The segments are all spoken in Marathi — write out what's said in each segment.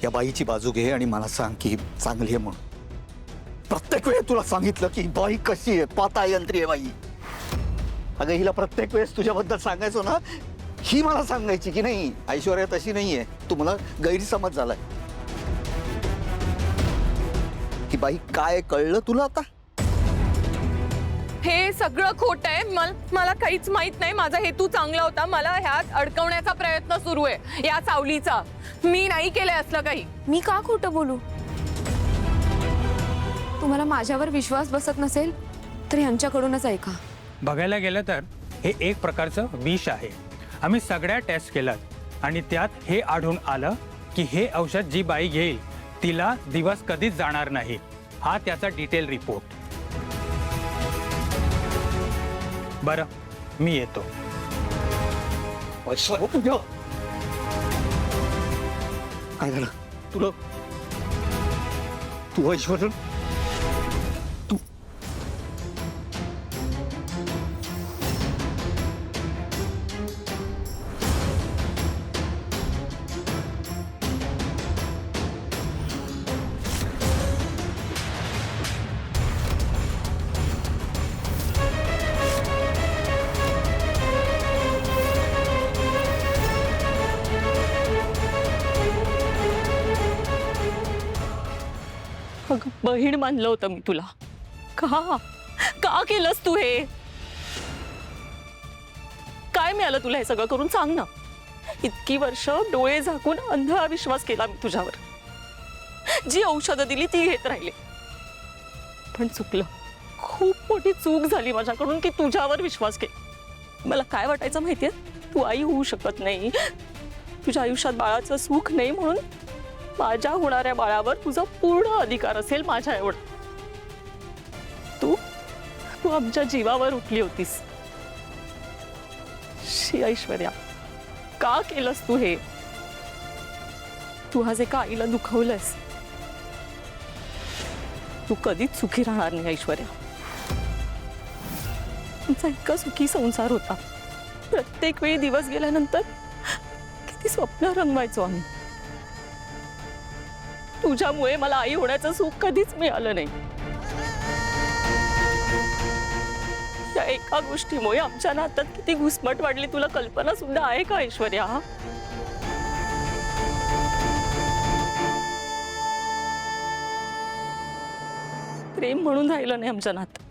या बाईची बाजू घे आणि मला सांग की चांगली आहे म्हणून. प्रत्येक वेळी तुला सांगितलं की बाई कशी आहे, पातायंत्री आहे बाई. अगं हिला प्रत्येक वेळेस तुझ्याबद्दल सांगायचो ना, ही मला सांगायची की नाही ऐश्वर्या तशी नाहीये, तू मला गैरसमज झालाय. की बाई काय कळलं तुला आता? हे सगळं खोट आहे. मला काहीच माहित नाही. माझा हेतू चांगला होता. मला ह्यात अडकवण्याचा प्रयत्न सुरू आहे या सावलीचा. मी नाही केलंय असलं काही. मी का खोटं बोलू? तुम्हाला माझ्यावर विश्वास बसत नसेल तर यांच्याकडूनच ऐका. बघायला गेलं तर हे एक प्रकारचं विष आहे. आम्ही सगळ्या टेस्ट केल्यात आणि त्यात हे आढळून आलं की हे औषध जी बाई घेईल तिला दिवस कधीच जाणार नाही. हा त्याचा डिटेल रिपोर्ट. बरं, मी येतो. काय झालं तुला? तू ऐश्वर्या तू अगं बहीण मानलं होतं मी तुला. का का केलंस तू हे? काय मिळालं तुला हे सगळं करून? सांग ना. इतकी वर्ष डोळे झाकून अंधा विश्वास केला मी तुझ्यावर. जी औषधं दिली ती घेत राहिले. पण चुकलं. खूप मोठी चूक झाली माझ्याकडून की तुझ्यावर विश्वास केला. मला काय वाटायचं माहितीये, तू आई होऊ शकत नाही, तुझ्या आयुष्यात बाळाचं सुख नाही, म्हणून माझ्या होणाऱ्या बाळावर तुझा पूर्ण अधिकार असेल माझ्या एवढं. तू तू आमच्या जीवावर उठली होतीस. शी ऐश्वर्या, का केलंस तू हे? तू आज एका आईला दुखवलंस. तू कधीच सुखी राहणार नाही ऐश्वर्या. तुमचा इतका सुखी संसार होता. प्रत्येक वेळी दिवस गेल्यानंतर किती स्वप्न रंगवायचो आम्ही. तुझ्यामुळे मला आई होण्याचं सुख कधीच मिळालं नाही. या एका गोष्टीमुळे आमच्या नात्यात किती घुसमट वाढली तुला कल्पना सुद्धा आहे का ऐश्वर्या? प्रेम म्हणून राहिलं नाही आमच्या नात्यात.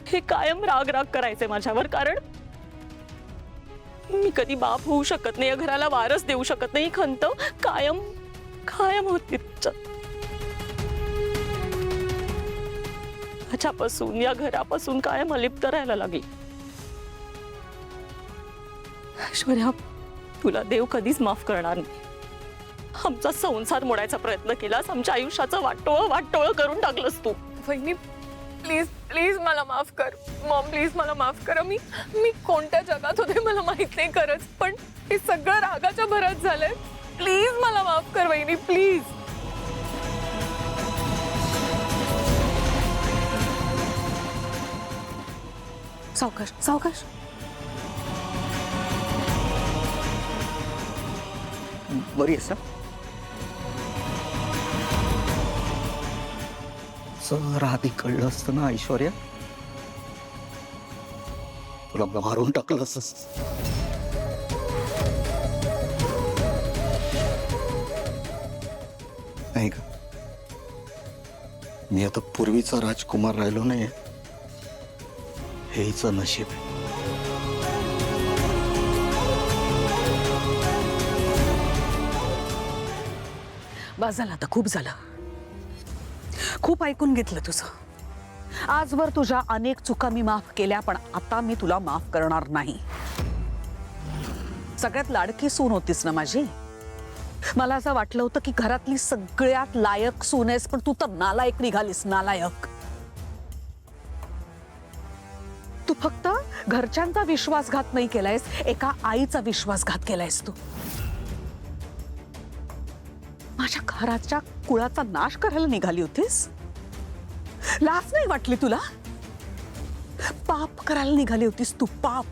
हे कायम राग राग करायचे माझ्यावर, कारण मी कधी बाप होऊ शकत नाही, या घराला वारस देऊ शकत नाही, खंत कायम कायम होती. माझ्यापासून, या घरापासून कायम अलिप्त राहायला लागली. ऐश्वर्या, तुला देव कधीच माफ करणार नाही. आमचा संसार मोडायचा प्रयत्न केलास, आमच्या आयुष्याचं वाटोळं करून टाकलंस तू. वहिनी प्लीज प्लीज मला माफ कर. मॉम प्लीज मला माफ करा. मी कोणत्या जगात होते मला माहित नाही खरंच, पण हे सगळं रागाच्या भरात झालंय. प्लीज मला माफ कर वहिनी, प्लीज. सावकाश सावकाश. बरी आहेस ना? जरा आधी कळलं असतं ना ऐश्वर्या, तुला मारून टाकलं असत. नाही का? मी आता पूर्वीचा राजकुमार राहिलो नाही, हेच नशीब आहे. बस झालं आता, खूप झालं. खूप ऐकून घेतलं तुझं. आजवर तुझ्या अनेक चुका मी माफ केल्या, पण आता मी तुला माफ करणार नाही. सगळ्यात लाडकी सून होतीस ना माझी. मला असं वाटलं होतं की घरातली सगळ्यात लायक सून आहेस, पण तू तर नालायक निघालीस. नालायक. तू फक्त घरच्यांचा विश्वासघात नाही केलायस, एका आईचा विश्वासघात केलायस तू. माझ्या घराच्या कुळाचा नाश करायला निघाली होतीस. लाज नाही वाटली तुला? पाप करायला निघाली होतीस तू. पाप.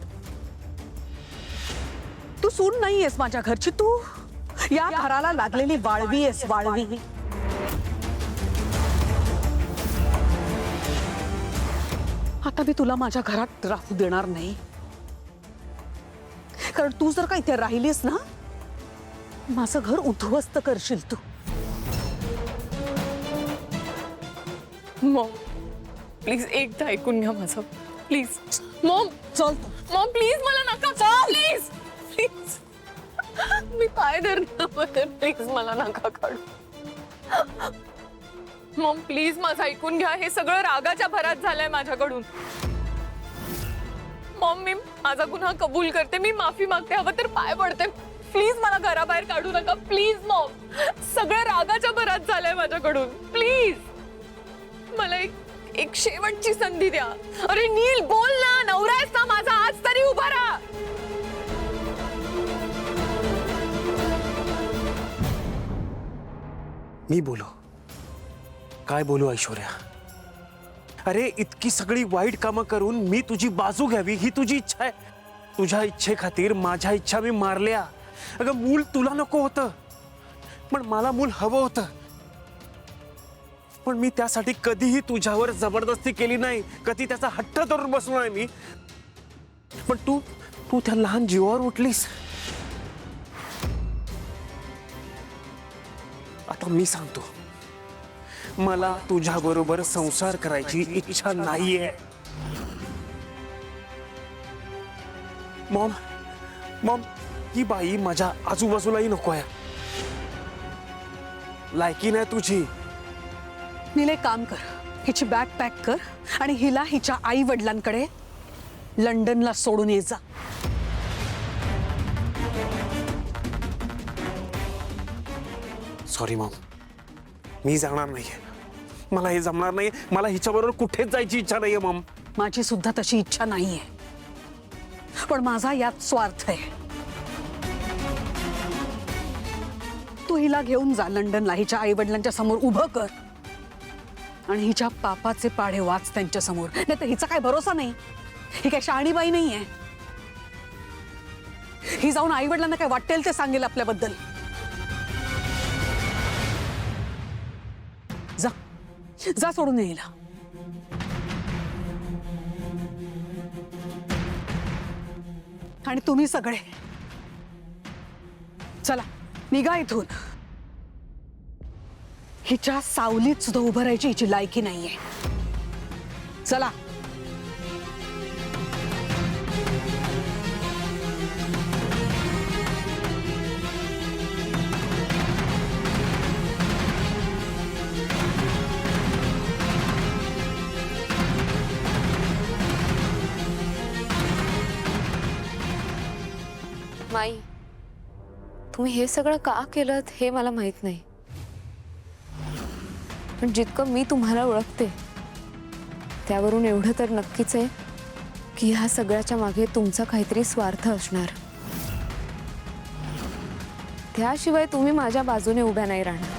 तू सून नाहीयेस माझ्या घरची. तू या घराला लागलेली वाळवी आहेस, वाळवी. आता मी तुला माझ्या घरात राहू देणार नाही, कारण तू जर का इथे राहिलीस ना, माझं घर उद्ध्वस्त करशील तू. मॉम प्लीज एकदा ऐकून घ्या माझं, प्लीज. मॉम चल तू. मॉम प्लीज मला नका, प्लीज प्लीज. मी पाय धरणार, प्लीज मला नका काढू. मॉम प्लीज माझं ऐकून घ्या, हे सगळं रागाच्या भरात झालंय माझ्याकडून. मॉम मी माझा गुन्हा कबूल करते, मी माफी मागते, हवं तर पाय पडते. प्लीज मला घराबाहेर काढू नका, प्लीज मॉम. सगळं रागाच्या भरात झालंय माझ्याकडून, प्लीज. मला एक शेवटची संधी द्या. अरे नील बोल ना, नवरा आहेस ना माझा, आज तरी उभा राहा. मी बोलू? काय बोलू ऐश्वर्या? अरे इतकी सगळी वाईट कामं करून मी तुझी बाजू घ्यावी ही तुझी इच्छा आहे. तुझ्या इच्छेखातीर माझ्या इच्छा मी मारल्या. अगं मूल तुला नको होतं, पण मला मूल हवं होतं. पण मी त्यासाठी कधीही तुझ्यावर जबरदस्ती केली नाही, कधी त्याचा हट्ट धरून बसलो नाही मी. पण तू त्या लहान जीवावर उठलीस. आता मी सांगतो, मला तुझ्या बरोबर संसार करायची इच्छा नाहीये. मॉम मॉम ही बाई माझ्या आजूबाजूलाही नको आहे. लायकी नाही तुझी. नील एक काम कर, हिची बॅग पॅक कर आणि हिला हिच्या आई वडिलांकडे लंडनला सोडून ये जा. सॉरी मॉम, मी जाणार नाहीये. मला हे जमणार नाही. मला हिच्याबरोबर कुठेच जायची इच्छा नाहीये मॉम. माझी सुद्धा तशी इच्छा नाहीये, पण माझा यात स्वार्थ आहे. तू हिला घेऊन जा लंडनला, हिच्या आई वडिलांच्या समोर उभं कर आणि हिच्या पापाचे पाढे वाच त्यांच्या समोर. नाही तर हिचा काय भरोसा नाही. ही काय शहाणीबाई नाहीये. ही जाऊन आई वडिलांना काय वाटेल ते सांगेल आपल्याबद्दल. जा जा, सोडून ये हिला. आणि तुम्ही सगळे चला निघा इथून. हिच्या सावलीत सुद्धा उभं राहायची हिची लायकी नाहीये. चला. माई, तुम्ही हे सगळं का केलं हे मला माहित नाही, पण जितकं मी तुम्हाला ओळखते त्यावरून एवढं तर नक्कीच आहे की ह्या सगळ्याच्या मागे तुमचा काहीतरी स्वार्थ असणार. त्याशिवाय तुम्ही माझ्या बाजूने उभ्या नाही राहणार.